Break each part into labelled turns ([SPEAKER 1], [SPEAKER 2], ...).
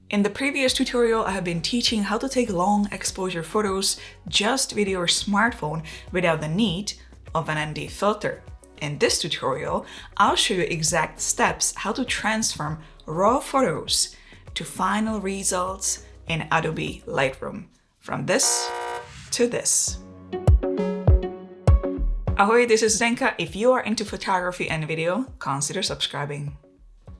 [SPEAKER 1] In the previous tutorial, I have been teaching how to take long exposure photos just with your smartphone without the need of an ND filter. In this tutorial, I'll show you exact steps how to transform raw photos to final results in Adobe Lightroom. From this to this. Ahoy, this is Zdenka. If you are into photography and video, consider subscribing.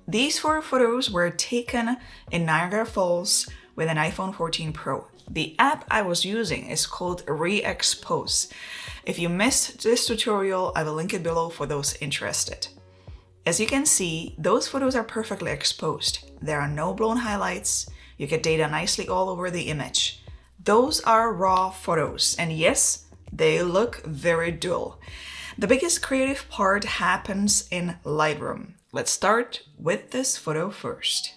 [SPEAKER 1] These 4 photos were taken in Niagara Falls with an iPhone 14 Pro. The app I was using is called ReeXpose. If you missed this tutorial, I will link it below for those interested. As you can see, those photos are perfectly exposed. There are no blown highlights. You get data nicely all over the image. Those are raw photos, and yes, they look very dull. The biggest creative part happens in Lightroom. Let's start with this photo first.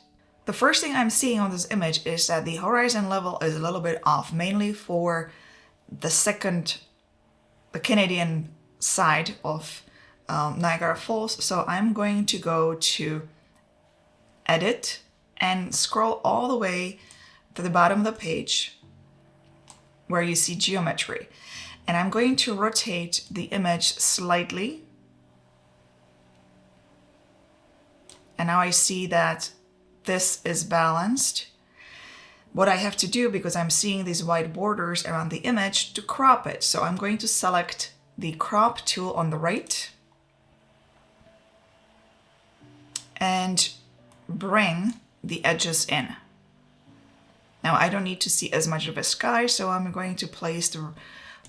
[SPEAKER 1] The first thing I'm seeing on this image is that the horizon level is a little bit off, mainly for the Canadian side of Niagara Falls. So I'm going to go to Edit and scroll all the way to the bottom of the page where you see geometry. And I'm going to rotate the image slightly. And now I see that this is balanced. What I have to do, because I'm seeing these white borders around the image, to crop it. So I'm going to select the crop tool on the right and bring the edges in. Now I don't need to see as much of a sky, so I'm going to place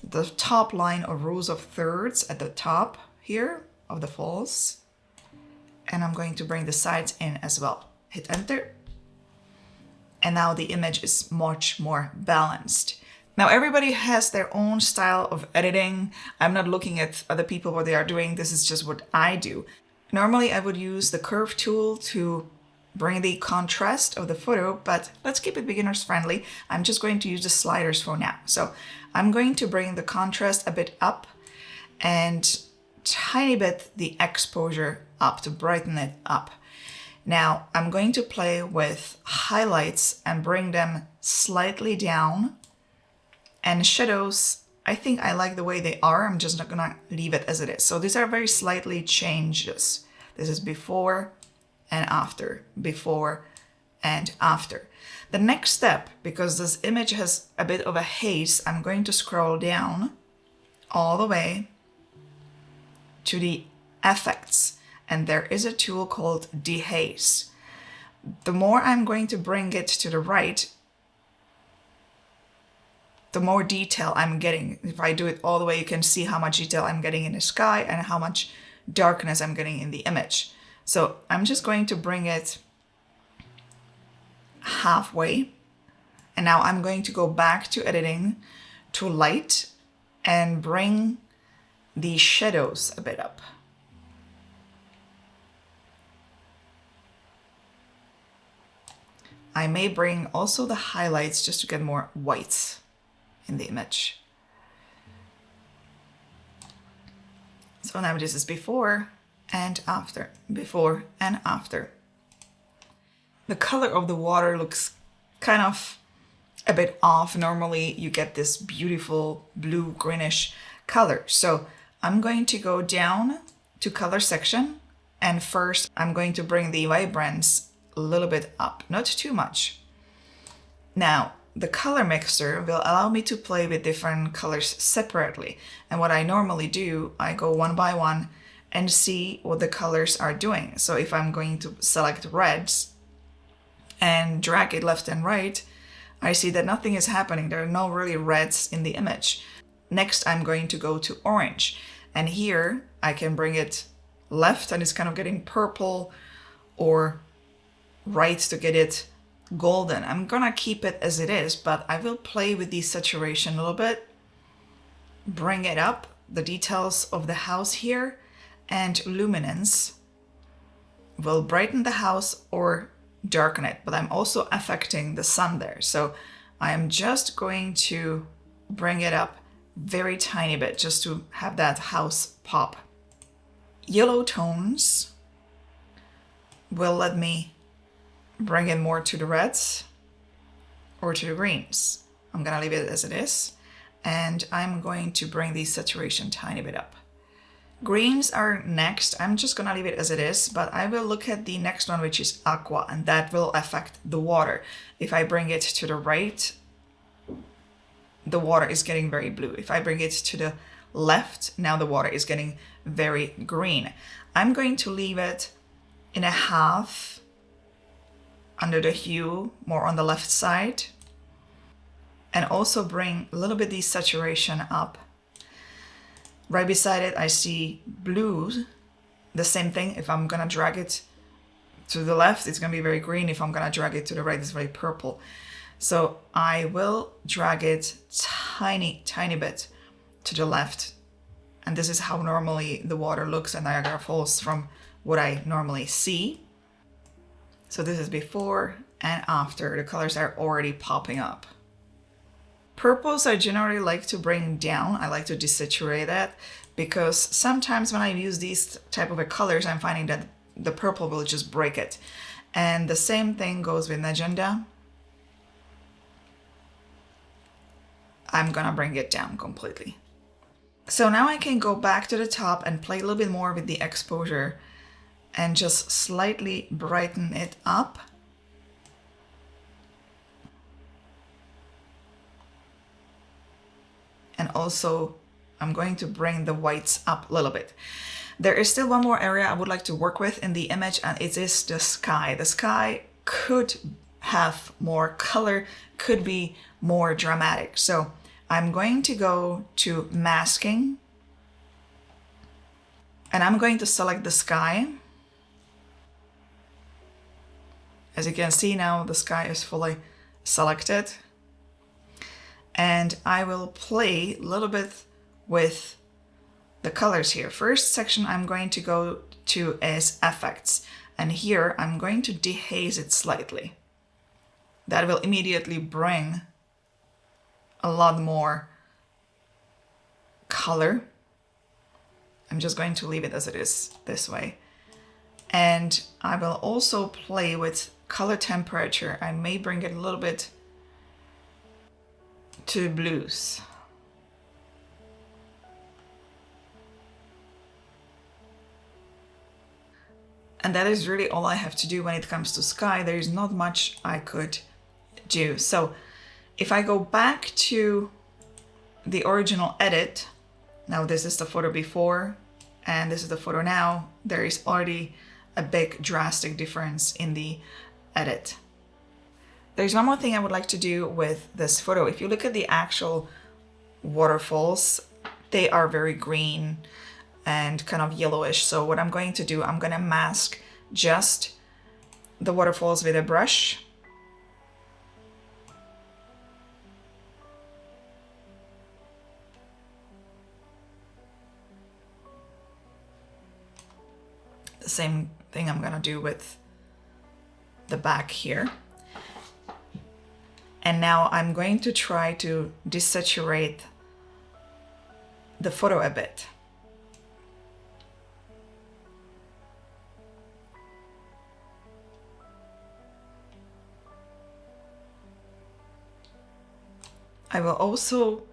[SPEAKER 1] the top line of rules of thirds at the top here of the falls. And I'm going to bring the sides in as well. Hit enter. And now the image is much more balanced. Now everybody has their own style of editing. I'm not looking at other people, what they are doing. This is just what I do. Normally I would use the curve tool to bring the contrast of the photo, but let's keep it beginners friendly. I'm just going to use the sliders for now. So I'm going to bring the contrast a bit up and tiny bit the exposure up to brighten it up. Now I'm going to play with highlights and bring them slightly down, and shadows, I think I like the way they are. I'm just not gonna leave it as it is. So these are very slightly changes. This is before and after, before and after. The next step, because this image has a bit of a haze, I'm going to scroll down all the way to the effects, and there is a tool called dehaze. The more I'm going to bring it to the right, the more detail I'm getting. If I do it all the way, you can see how much detail I'm getting in the sky and how much darkness I'm getting in the image. So I'm just going to bring it halfway, and now I'm going to go back to editing, to light, and bring the shadows a bit up. I may bring also the highlights just to get more whites in the image. So now this is before and after, before and after. The color of the water looks kind of a bit off. Normally you get this beautiful blue greenish color. So I'm going to go down to color section, and first I'm going to bring the vibrance a little bit up, not too much. Now the color mixer will allow me to play with different colors separately, and what I normally do, I go one by one and see what the colors are doing. So if I'm going to select reds and drag it left and right, I see that nothing is happening. There are no really reds in the image. Next, I'm going to go to orange, and here I can bring it left and it's kind of getting purple, or right to get it golden. I'm gonna keep it as it is, but I will play with the saturation a little bit, bring it up, the details of the house here, and luminance will brighten the house or darken it, but I'm also affecting the sun there. So I am just going to bring it up very tiny bit just to have that house pop. Yellow tones will let me bring in more to the reds. or to the greens. I'm gonna leave it as it is, and I'm going to bring the saturation a tiny bit up. Greens are next. I'm just gonna leave it as it is, but I will look at the next one, which is aqua, and that will affect the water. If I bring it to the right, the water is getting very blue. If I bring it to the left, now the water is getting very green. I'm going to leave it in a half under the hue, more on the left side, and also bring a little bit the saturation up. Right beside it, I see blue. The same thing. If I'm gonna drag it to the left, it's gonna be very green. If I'm gonna drag it to the right, it's very purple. So I will drag it tiny bit to the left. And this is how normally the water looks at Niagara Falls from what I normally see. So this is before and after. The colors are already popping up. Purples I generally like to bring down. I like to desaturate that because sometimes when I use these type of colors, I'm finding that the purple will just break it. And the same thing goes with magenta. I'm gonna bring it down completely. So now I can go back to the top and play a little bit more with the exposure and just slightly brighten it up. And also I'm going to bring the whites up a little bit. There is still one more area I would like to work with in the image, and it is the sky. The sky could have more color, could be more dramatic. So I'm going to go to masking, and I'm going to select the sky. As you can see now, the sky is fully selected. And I will play a little bit with the colors here. First section I'm going to go to is effects. And here I'm going to dehaze it slightly. That will immediately bring a lot more color. I'm just going to leave it as it is this way. And I will also play with color temperature. I may bring it a little bit to blues. And that is really all I have to do when it comes to sky. There is not much I could do. So if I go back to the original edit, now this is the photo before and this is the photo now, there is already a big drastic difference in the edit. There's one more thing I would like to do with this photo. If you look at the actual waterfalls, they are very green and kind of yellowish. So what I'm going to do, I'm going to mask just the waterfalls with a brush. The same thing I'm going to do with the back here. And now I'm going to try to desaturate the photo a bit. I will also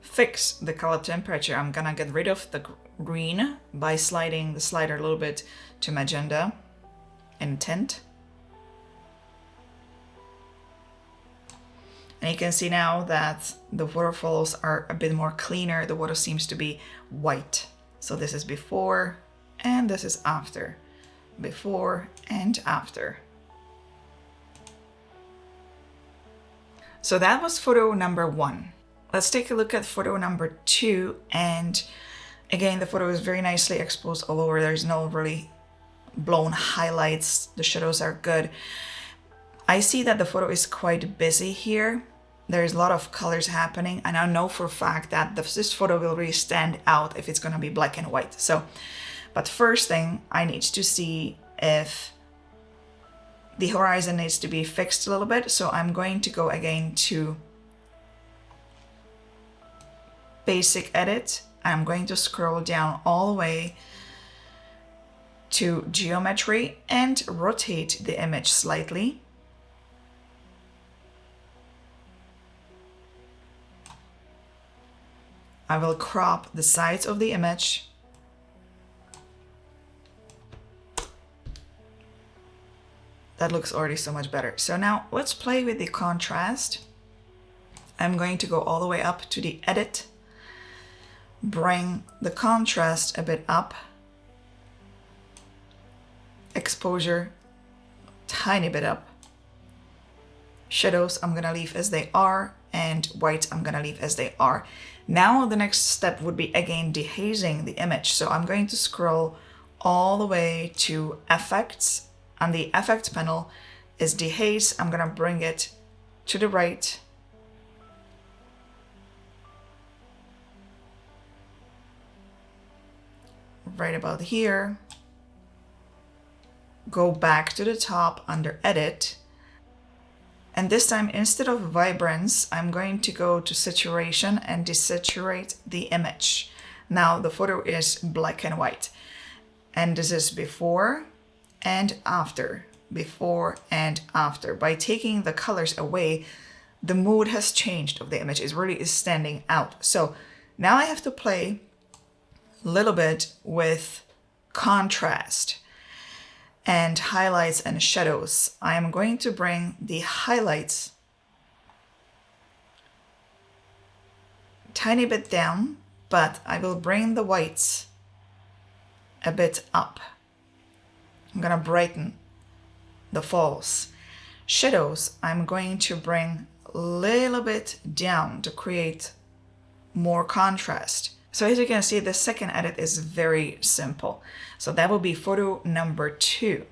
[SPEAKER 1] fix the color temperature. I'm gonna get rid of the green by sliding the slider a little bit to magenta in tint. And you can see now that the waterfalls are a bit more cleaner. The water seems to be white. So this is before and this is after. Before and after. So that was photo number 1. Let's take a look at photo number 2. And again, the photo is very nicely exposed all over. There's no really blown highlights. The shadows are good. I see that the photo is quite busy here. There's a lot of colors happening, and I know for a fact that this photo will really stand out if it's gonna be black and white. So, but first thing, I need to see if the horizon needs to be fixed a little bit. So I'm going to go again to basic edit. I'm going to scroll down all the way to geometry and rotate the image slightly. I will crop the sides of the image. That looks already so much better. So now let's play with the contrast. I'm going to go all the way up to the edit, bring the contrast a bit up, exposure tiny bit up, shadows I'm gonna leave as they are, and white I'm gonna leave as they are. Now the next step would be again dehazing the image. So I'm going to scroll all the way to effects. On the effect panel is dehaze. I'm gonna bring it to the right. Right about here. Go back to the top under edit. And this time, instead of vibrance, I'm going to go to saturation and desaturate the image. Now the photo is black and white. And this is before and after. Before and after. By taking the colors away, the mood has changed of the image. It really is standing out. So now I have to play a little bit with contrast and highlights and shadows. I am going to bring the highlights tiny bit down, but I will bring the whites a bit up. I'm gonna brighten the falls. Shadows, I'm going to bring a little bit down to create more contrast. So as you can see, the second edit is very simple. So that will be photo number 2.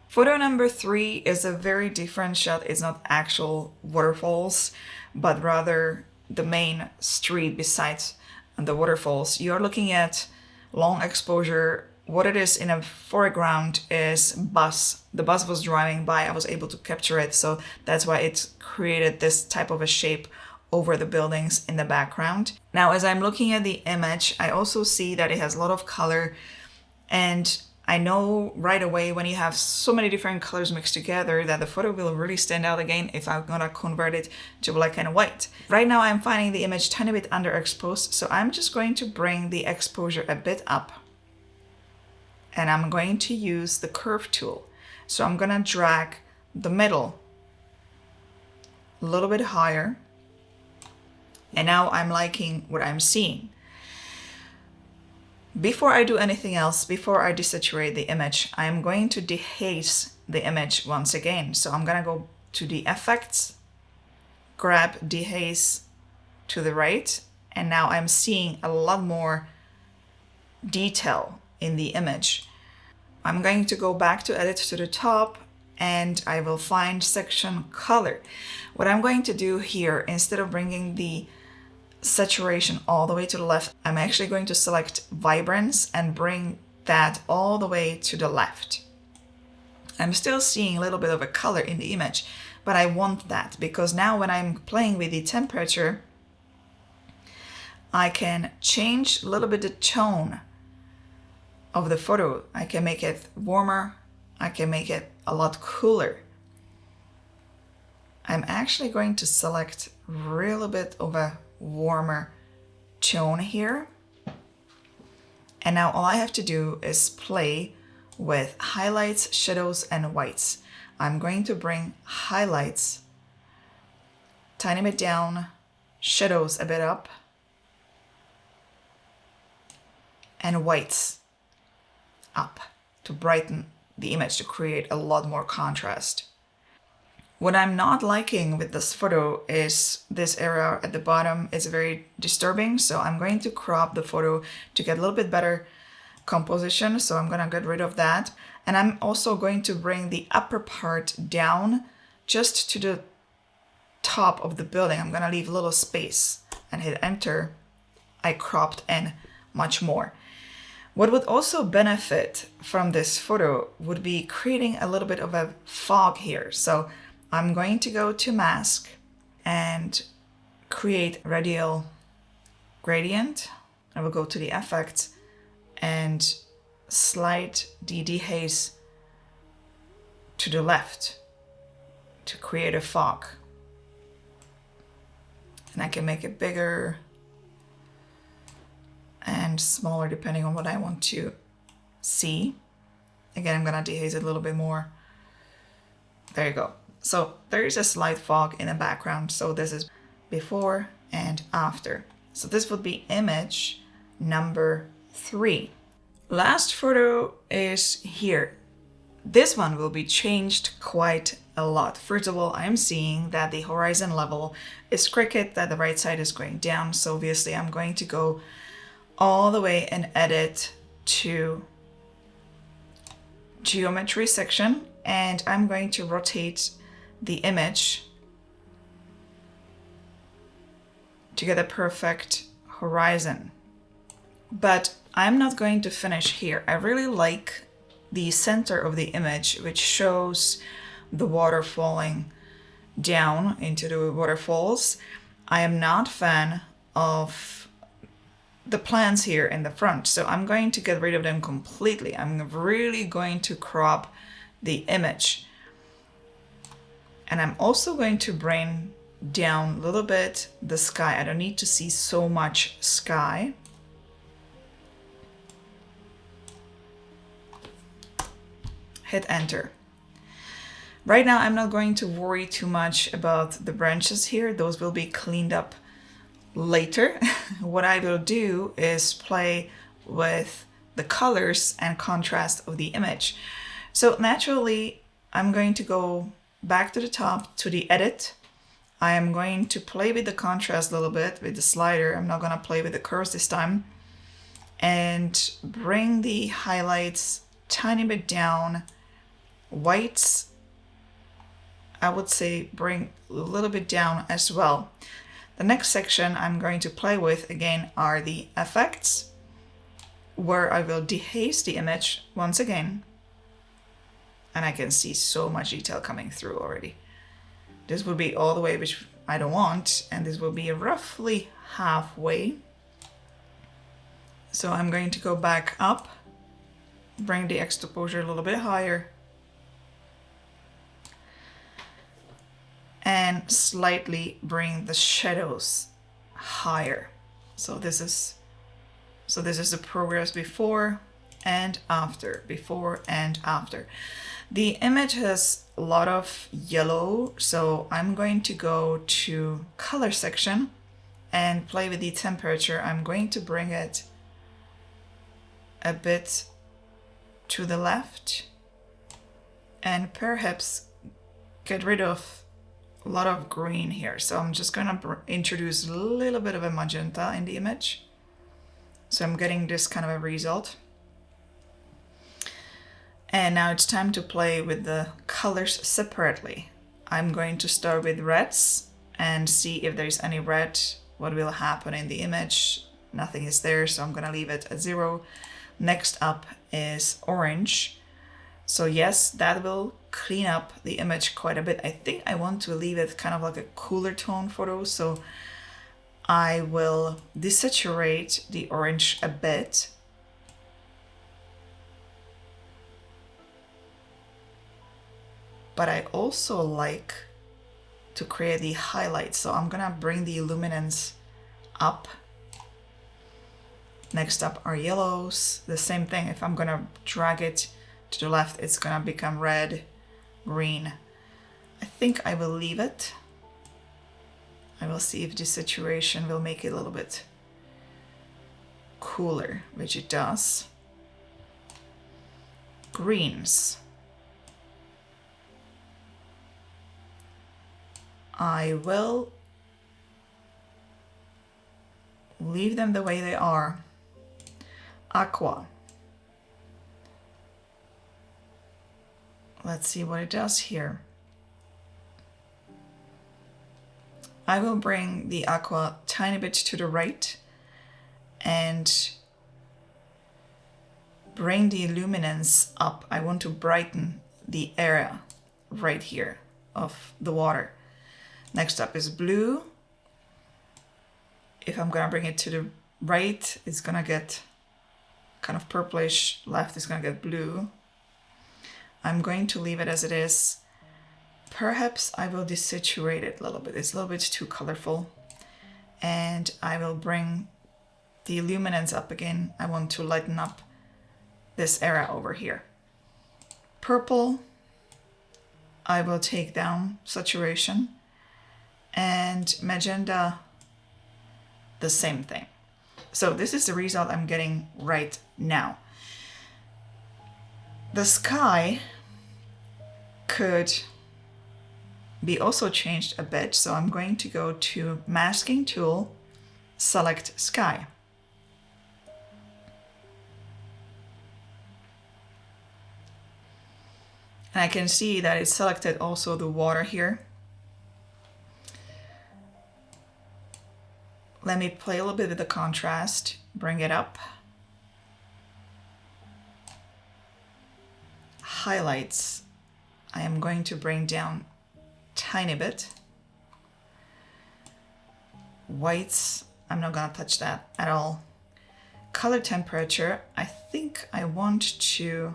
[SPEAKER 1] Photo number 3 is a very different shot. It's not actual waterfalls, but rather the main street besides the waterfalls. You're looking at long exposure. What it is in a foreground is bus. The bus was driving by. I was able to capture it. So that's why it created this type of a shape over the buildings in the background. Now, as I'm looking at the image, I also see that it has a lot of color. And I know right away when you have so many different colors mixed together that the photo will really stand out again if I'm gonna convert it to black and white. Right now I'm finding the image tiny bit underexposed, so I'm just going to bring the exposure a bit up. And I'm going to use the curve tool. So I'm gonna drag the middle a little bit higher. And now I'm liking what I'm seeing. Before I do anything else, before I desaturate the image, I'm going to dehaze the image once again. So I'm gonna go to the effects, grab dehaze to the right, and now I'm seeing a lot more detail in the image. I'm going to go back to edit to the top and I will find section color. What I'm going to do here, instead of bringing the saturation all the way to the left, I'm actually going to select vibrance and bring that all the way to the left. I'm still seeing a little bit of a color in the image, but I want that because now when I'm playing with the temperature, I can change a little bit the tone of the photo. I can make it warmer. I can make it a lot cooler. I'm actually going to select a little bit of a warmer tone here. And now all I have to do is play with highlights, shadows, and whites. I'm going to bring highlights tiny bit down, shadows a bit up, and whites up to brighten the image, to create a lot more contrast. What I'm not liking with this photo is this area at the bottom is very disturbing. So I'm going to crop the photo to get a little bit better composition. So I'm gonna get rid of that. And I'm also going to bring the upper part down just to the top of the building. I'm gonna leave a little space and hit enter. I cropped in much more. What would also benefit from this photo would be creating a little bit of a fog here. So I'm going to go to mask and create radial gradient. I will go to the effects and slide the dehaze to the left to create a fog. And I can make it bigger. and smaller depending on what I want to see. Again, I'm gonna dehaze it a little bit more. There you go. So there is a slight fog in the background. So this is before and after. So this would be image number 3. Last photo is here. This one will be changed quite a lot. First of all, I'm seeing that the horizon level is crooked, that the right side is going down. So obviously I'm going to go all the way and edit to geometry section, and I'm going to rotate the image to get a perfect horizon. But I'm not going to finish here. I really like the center of the image, which shows the water falling down into the waterfalls. I am not a fan of the plants here in the front, so I'm going to get rid of them completely. I'm really going to crop the image. And I'm also going to bring down a little bit the sky. I don't need to see so much sky. Hit enter. Right now I'm not going to worry too much about the branches here. Those will be cleaned up later. What I will do is play with the colors and contrast of the image. So naturally, I'm going to go back to the top to the edit. I am going to play with the contrast a little bit with the slider. I'm not going to play with the curves this time. And bring the highlights tiny bit down. Whites, I would say bring a little bit down as well. The next section I'm going to play with again are the effects, where I will dehaze the image once again. And I can see so much detail coming through already. This will be all the way, which I don't want, and this will be roughly halfway. So I'm going to go back up, bring the exposure a little bit higher, and slightly bring the shadows higher. So this is the progress before and after, before and after. The image has a lot of yellow, so I'm going to go to color section and play with the temperature. I'm going to bring it a bit to the left and perhaps get rid of a lot of green here. So I'm just gonna introduce a little bit of a magenta in the image. So I'm getting this kind of a result. And now it's time to play with the colors separately. I'm going to start with reds and see if there's any red, what will happen in the image. Nothing is there, so I'm gonna leave it at 0. Next up is orange. So yes, that will clean up the image quite a bit. I think I want to leave it kind of like a cooler tone photo, so I will desaturate the orange a bit. But I also like to create the highlights, so I'm gonna bring the luminance up. Next up are yellows. The same thing, if I'm gonna drag it to the left, it's gonna become red, green. I think I will leave it. I will see if this saturation will make it a little bit cooler, which it does. Greens. I will leave them the way they are. Aqua. Let's see what it does here. I will bring the aqua tiny bit to the right and bring the luminance up. I want to brighten the area right here of the water. Next up is blue. If I'm gonna bring it to the right, it's gonna get kind of purplish. Left is gonna get blue. I'm going to leave it as it is. Perhaps I will desaturate it a little bit. It's a little bit too colorful. And I will bring the luminance up again. I want to lighten up this area over here. Purple, I will take down saturation, and magenta, the same thing. So this is the result I'm getting right now. The sky could be also changed a bit, so I'm going to go to masking tool, select sky. And I can see that it selected also the water here. Let me play a little bit with the contrast, bring it up. Highlights, I am going to bring down tiny bit. Whites, I'm not gonna touch that at all. Color temperature, I think I want to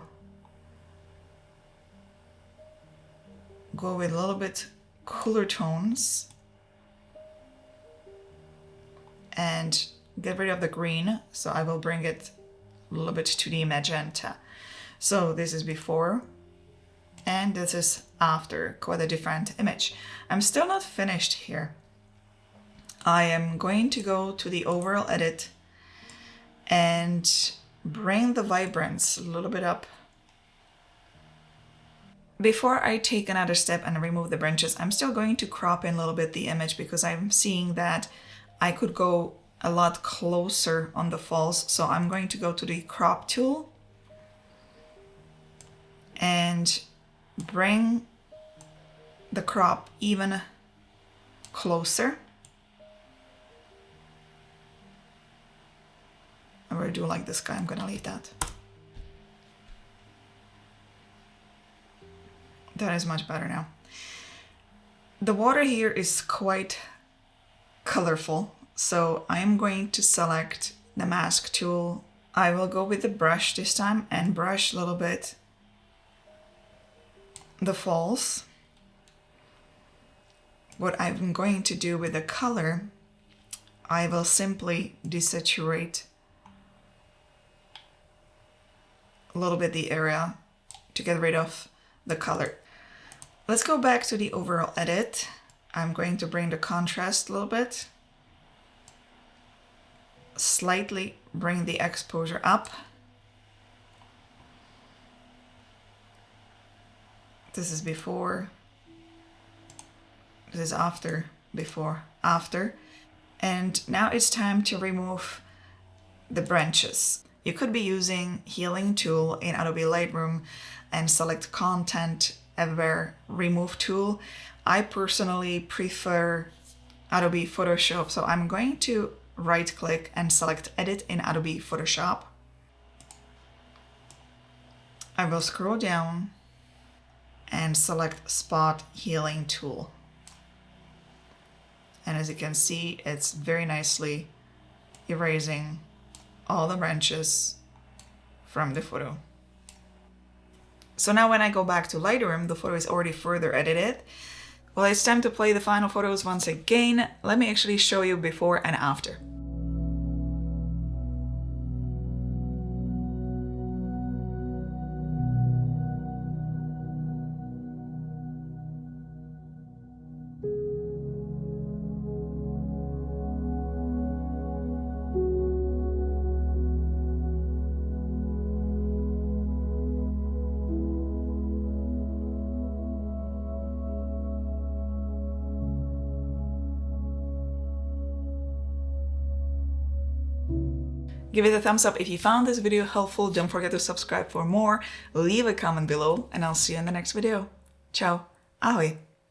[SPEAKER 1] go with a little bit cooler tones and get rid of the green. So I will bring it a little bit to the magenta. So this is before and this is after, quite a different image. I'm still not finished here. I am going to go to the overall edit and bring the vibrance a little bit up. Before I take another step and remove the branches, I'm still going to crop in a little bit the image because I'm seeing that I could go a lot closer on the falls. So I'm going to go to the crop tool and bring the crop even closer. I really do like this guy, I'm gonna leave that. That is much better now. The water here is quite colorful, so I'm going to select the mask tool. I will go with the brush this time and brush a little bit the falls. What I'm going to do with the color, I will simply desaturate a little bit the area to get rid of the color. Let's go back to the overall edit. I'm going to bring the contrast a little bit. Slightly bring the exposure up. This is before. This is after, before, after. And now it's time to remove the branches. You could be using healing tool in Adobe Lightroom and select content everywhere remove tool. I personally prefer Adobe Photoshop, so I'm going to right click and select edit in Adobe Photoshop. I will scroll down and select spot healing tool. And as you can see, it's very nicely erasing all the branches from the photo. So now when I go back to Lightroom, the photo is already further edited. Well, it's time to play the final photos once again. Let me actually show you before and after. Give it a thumbs up if you found this video helpful. Don't forget to subscribe for more. Leave a comment below and I'll see you in the next video. Ciao. Ahoj.